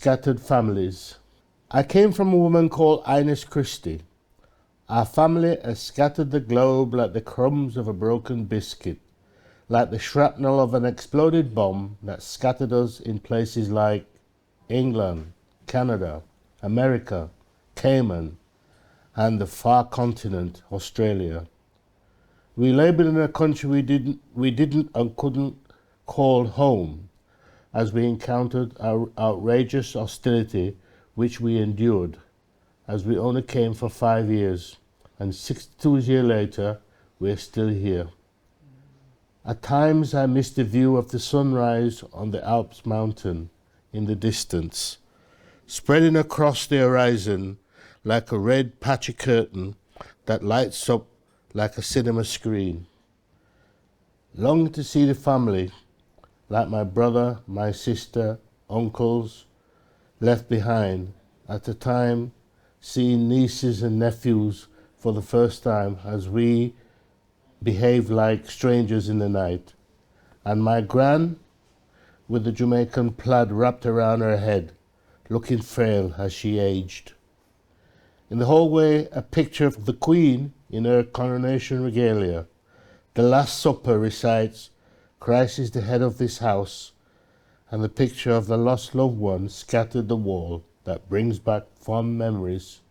scattered families. I came from a woman called Ines Christie. Our family has scattered the globe like the crumbs of a broken biscuit, like the shrapnel of an exploded bomb that scattered us in places like England, Canada, America, Cayman, and the far continent, Australia. We labored in a country we didn't and couldn't call home, as we encountered our outrageous hostility which we endured, as we only came for 5 years, and 62 years later we're still here. At times I miss the view of the sunrise on the Alps mountain in the distance, spreading across the horizon like a red patchy curtain that lights up like a cinema screen. Long to see the family, like my brother, my sister, uncles, left behind, at the time seeing nieces and nephews for the first time as we behaved like strangers in the night, and my gran with the Jamaican plaid wrapped around her head, looking frail as she aged. In the hallway, a picture of the Queen in her coronation regalia. The Last Supper recites, "Christ is the head of this house," and the picture of the lost loved one scattered the wall that brings back fond memories